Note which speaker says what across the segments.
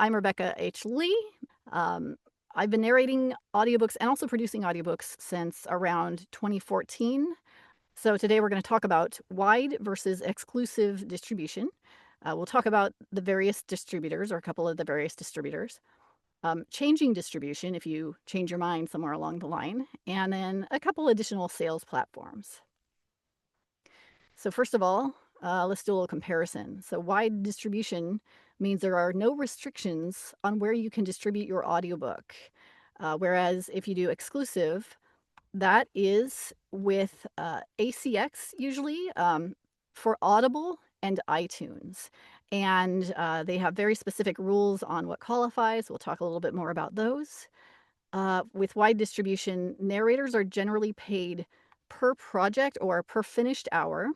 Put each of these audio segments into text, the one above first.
Speaker 1: I'm Rebecca H. Lee. I've been narrating audiobooks and also producing audiobooks since around 2014. So today we're going to talk about wide versus exclusive distribution. We'll talk about the various distributors, or a couple of the various distributors, changing distribution if you change your mind somewhere along the line, and then a couple additional sales platforms. So first of all, let's do a little comparison. So wide distribution means there are no restrictions on where you can distribute your audiobook. Whereas if you do exclusive, that is with ACX usually, for Audible and iTunes. And they have very specific rules on what qualifies. We'll talk a little bit more about those. With wide distribution, narrators are generally paid per project or per finished hour.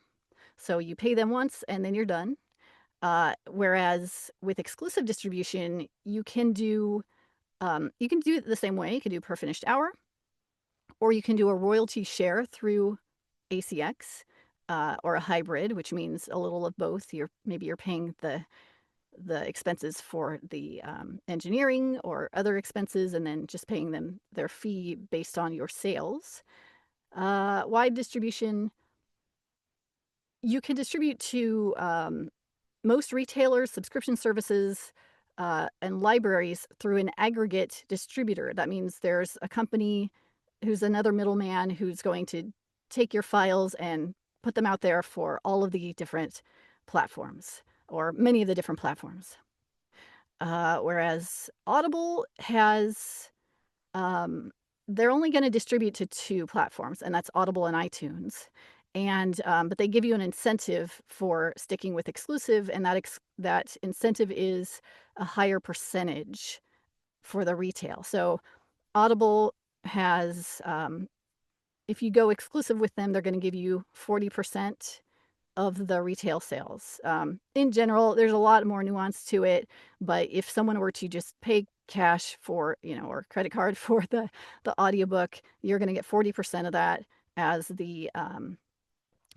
Speaker 1: So you pay them once and then you're done. Whereas with exclusive distribution, you can do it the same way. You can do per finished hour, or you can do a royalty share through ACX, or a hybrid, which means a little of both. Maybe you're paying the expenses for the engineering or other expenses, and then just paying them their fee based on your sales. Wide distribution, you can distribute to most retailers, subscription services, and libraries through an aggregate distributor. That means there's a company who's another middleman who's going to take your files and put them out there for all of the different platforms, or many of the different platforms. Whereas Audible has, they're only going to distribute to two platforms, and that's Audible and iTunes. And but they give you an incentive for sticking with exclusive, and that incentive is a higher percentage for the retail. So Audible has, if you go exclusive with them, they're going to give you 40% of the retail sales. In general, there's a lot more nuance to it, but if someone were to just pay cash for, or credit card for the audiobook, you're going to get 40% of that as the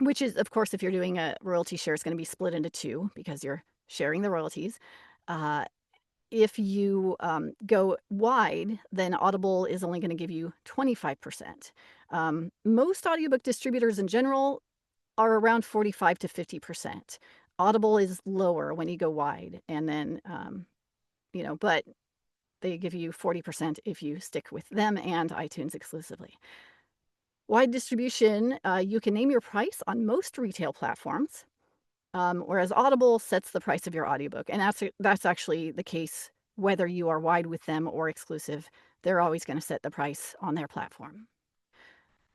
Speaker 1: which is, of course, if you're doing a royalty share, it's going to be split into two because you're sharing the royalties. If you go wide, then Audible is only going to give you 25%. Most audiobook distributors in general are around 45 to 50%. Audible is lower when you go wide, and then, but they give you 40% if you stick with them and iTunes exclusively. Wide distribution, you can name your price on most retail platforms, whereas Audible sets the price of your audiobook. And that's actually the case whether you are wide with them or exclusive. They're always going to set the price on their platform.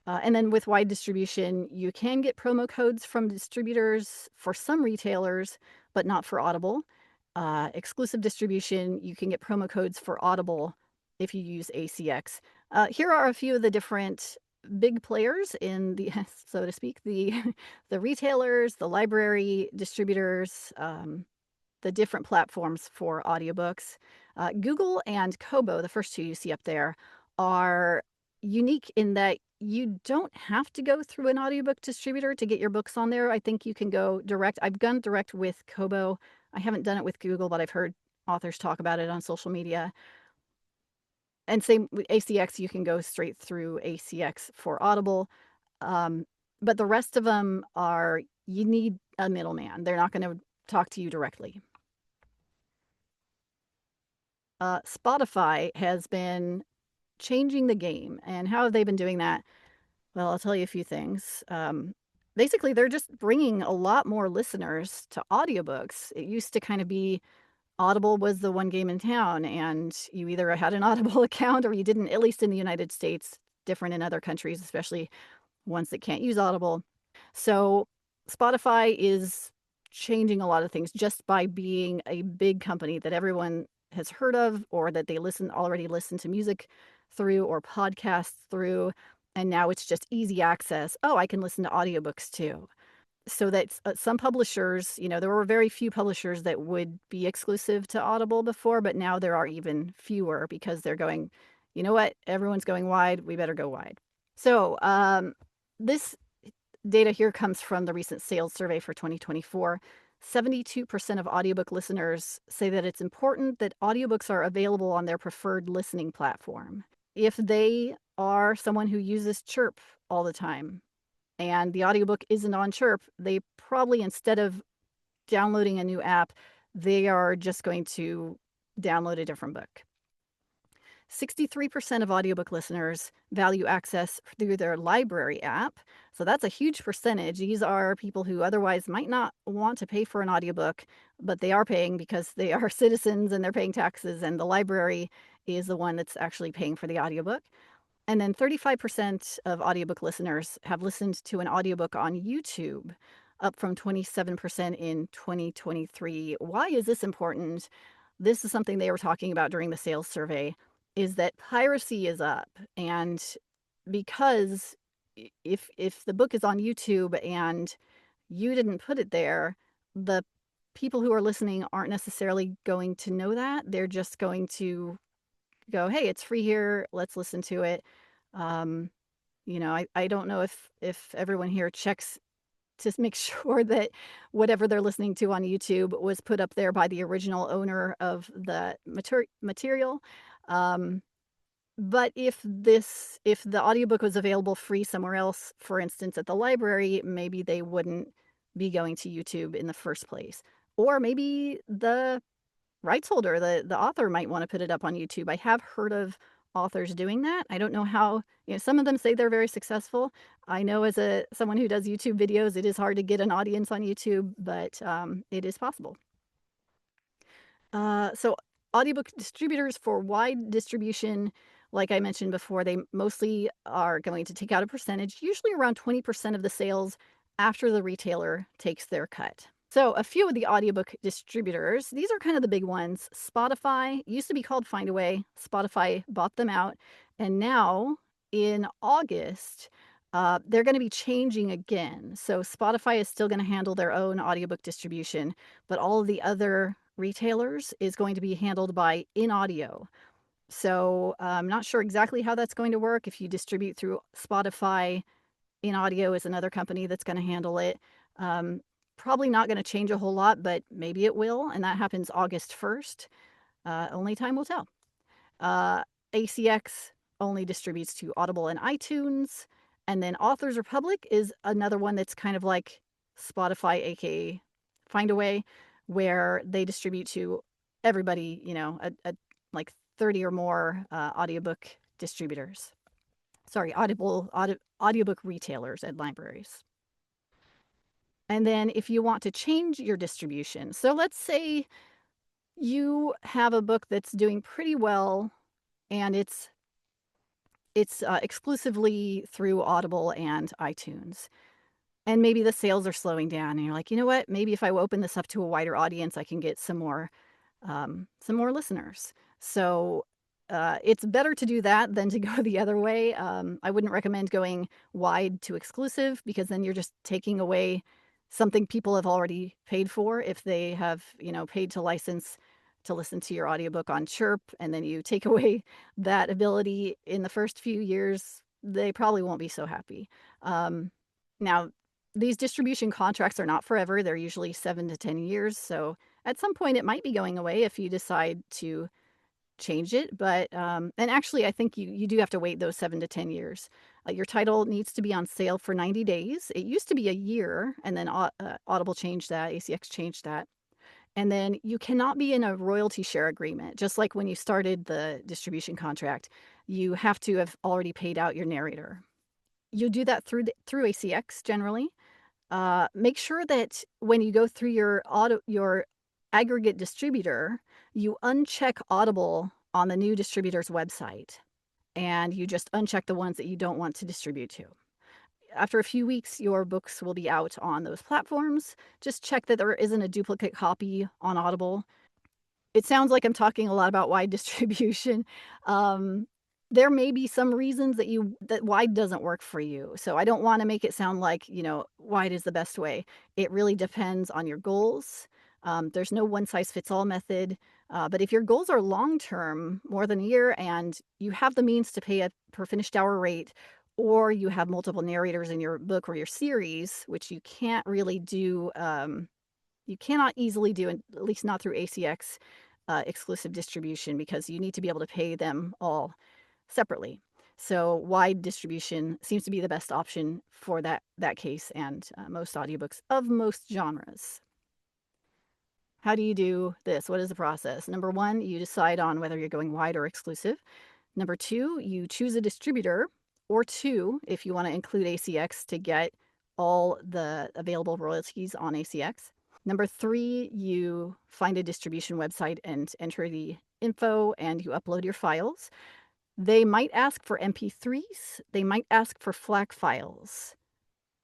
Speaker 1: And then with wide distribution, you can get promo codes from distributors for some retailers, but not for Audible. Exclusive distribution, you can get promo codes for Audible if you use ACX. Here are a few of the different big players in the, so to speak, the retailers, the library distributors, the different platforms for audiobooks. Google and Kobo, the first two you see up there, are unique in that you don't have to go through an audiobook distributor to get your books on there. I think you can go direct. I've gone direct with Kobo. I haven't done it with Google, but I've heard authors talk about it on social media. And same with ACX, you can go straight through ACX for Audible. But the rest of them you need a middleman. They're not going to talk to you directly. Spotify has been changing the game. And how have they been doing that? Well, I'll tell you a few things. Basically, they're just bringing a lot more listeners to audiobooks. It used to kind of be Audible was the one game in town, and you either had an Audible account or you didn't, at least in the United States, different in other countries, especially ones that can't use Audible. So Spotify is changing a lot of things just by being a big company that everyone has heard of, or that they already listen to music through or podcasts through. And now it's just easy access. Oh, I can listen to audiobooks too. So that some publishers, there were very few publishers that would be exclusive to Audible before, but now there are even fewer because they're going, you know what, everyone's going wide, we better go wide. So this data here comes from the recent sales survey for 2024. 72% of audiobook listeners say that it's important that audiobooks are available on their preferred listening platform. If they are someone who uses Chirp all the time and the audiobook isn't on Chirp, they probably, instead of downloading a new app, they are just going to download a different book. 63% of audiobook listeners value access through their library app. So that's a huge percentage. These are people who otherwise might not want to pay for an audiobook, but they are paying because they are citizens and they're paying taxes, and the library is the one that's actually paying for the audiobook. And then 35% of audiobook listeners have listened to an audiobook on YouTube, up from 27% in 2023. Why is this important? This is something they were talking about during the sales survey, is that piracy is up. And because if the book is on YouTube and you didn't put it there, the people who are listening aren't necessarily going to know that. They're just going to go, hey, it's free here, let's listen to it. Um, I don't know if everyone here checks to make sure that whatever they're listening to on YouTube was put up there by the original owner of the material. Um, but if the audiobook was available free somewhere else, for instance at the library, maybe they wouldn't be going to YouTube in the first place. Or maybe the rights holder, the author, might want to put it up on YouTube. I have heard of authors doing that. I don't know how, some of them say they're very successful. I know as someone who does YouTube videos, it is hard to get an audience on YouTube, but it is possible. So audiobook distributors for wide distribution, like I mentioned before, they mostly are going to take out a percentage, usually around 20% of the sales after the retailer takes their cut. So a few of the audiobook distributors, these are kind of the big ones. Spotify used to be called Findaway. Spotify bought them out. And now in August, they're going to be changing again. So Spotify is still going to handle their own audiobook distribution, but all of the other retailers is going to be handled by InAudio. So I'm not sure exactly how that's going to work. If you distribute through Spotify, InAudio is another company that's going to handle it. Probably not going to change a whole lot, but maybe it will, and that happens August 1st. Only time will tell. ACX only distributes to Audible and iTunes, and then Authors Republic is another one that's kind of like Spotify, aka Findaway, where they distribute to everybody, like 30 or more audiobook distributors. Sorry, audiobook retailers at libraries. And then if you want to change your distribution, so let's say you have a book that's doing pretty well and it's exclusively through Audible and iTunes. And maybe the sales are slowing down and you're like, you know what, maybe if I open this up to a wider audience, I can get some more listeners. So it's better to do that than to go the other way. I wouldn't recommend going wide to exclusive, because then you're just taking away something people have already paid for. If they have, paid to license to listen to your audiobook on Chirp, and then you take away that ability in the first few years, they probably won't be so happy. Now, these distribution contracts are not forever. They're usually 7 to 10 years. So at some point it might be going away if you decide to change it. But and actually, I think you do have to wait those 7 to 10 years. Your title needs to be on sale for 90 days. It used to be a year, and then Audible changed that, ACX changed that. And then you cannot be in a royalty share agreement. Just like when you started the distribution contract, you have to have already paid out your narrator. You do that through ACX generally. Make sure that when you go through your aggregate distributor, you uncheck Audible on the new distributor's website, and you just uncheck the ones that you don't want to distribute to. After a few weeks, your books will be out on those platforms. Just check that there isn't a duplicate copy on Audible. It sounds like I'm talking a lot about wide distribution. There may be some reasons that wide doesn't work for you. So I don't want to make it sound like, wide is the best way. It really depends on your goals. There's no one size fits all method. But if your goals are long term, more than a year, and you have the means to pay a per finished hour rate, or you have multiple narrators in your book or your series, which you can't really do you cannot easily do, at least not through ACX exclusive distribution, because you need to be able to pay them all separately. So wide distribution seems to be the best option for that case, and most audiobooks of most genres. How do you do this? What is the process? Number one, you decide on whether you're going wide or exclusive. Number two, you choose a distributor, or two, if you want to include ACX to get all the available royalties on ACX. Number three, you find a distribution website and enter the info, and you upload your files. They might ask for MP3s. They might ask for FLAC files.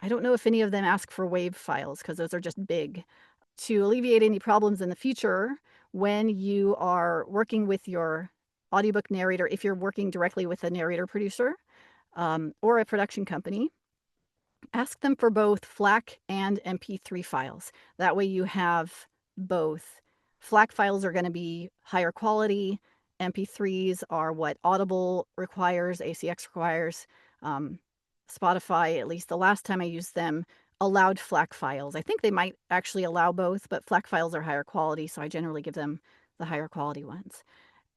Speaker 1: I don't know if any of them ask for WAV files, because those are just big. To alleviate any problems in the future, when you are working with your audiobook narrator, if you're working directly with a narrator producer or a production company, ask them for both FLAC and MP3 files. That way you have both. FLAC files are going to be higher quality. MP3s are what Audible requires, ACX requires. Spotify, at least the last time I used them, allowed FLAC files. I think they might actually allow both, but FLAC files are higher quality, so I generally give them the higher quality ones.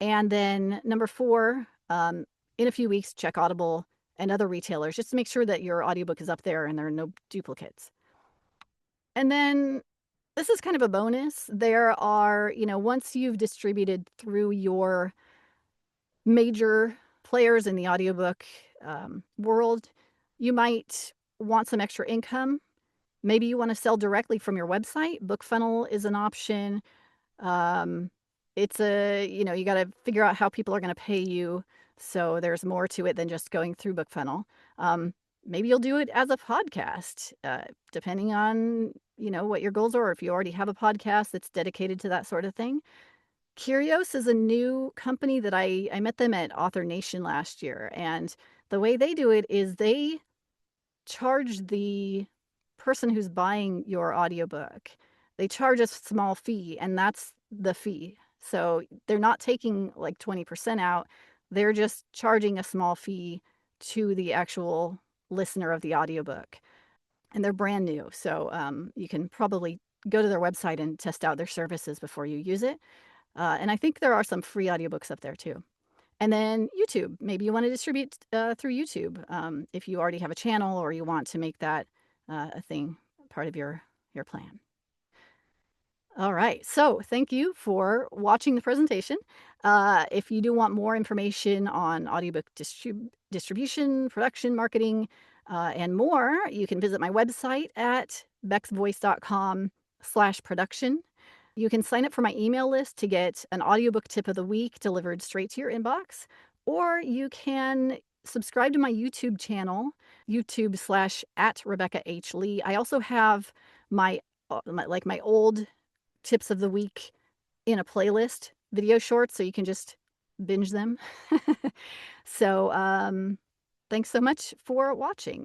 Speaker 1: And then number four, in a few weeks, check Audible and other retailers just to make sure that your audiobook is up there and there are no duplicates. And then this is kind of a bonus. There are, once you've distributed through your major players in the audiobook world, you might want some extra income. Maybe you want to sell directly from your website. BookFunnel is an option. It's you got to figure out how people are going to pay you. So there's more to it than just going through BookFunnel. Maybe you'll do it as a podcast, depending on, what your goals are, or if you already have a podcast that's dedicated to that sort of thing. Curios is a new company that I met them at Author Nation last year. And the way they do it is they charge the person who's buying your audiobook. They charge a small fee, and that's the fee. So they're not taking like 20% out. They're just charging a small fee to the actual listener of the audiobook. And they're brand new. So you can probably go to their website and test out their services before you use it. And I think there are some free audiobooks up there too. And then YouTube. Maybe you want to distribute through YouTube if you already have a channel, or you want to make that a thing, part of your plan. All right. So thank you for watching the presentation. If you do want more information on audiobook distribution, production, marketing, and more, you can visit my website at bexvoice.com/production. You can sign up for my email list to get an audiobook tip of the week delivered straight to your inbox, or you can subscribe to my YouTube channel, YouTube/@RebeccaHLee. I also have my old tips of the week in a playlist, video shorts, so you can just binge them. So, thanks so much for watching.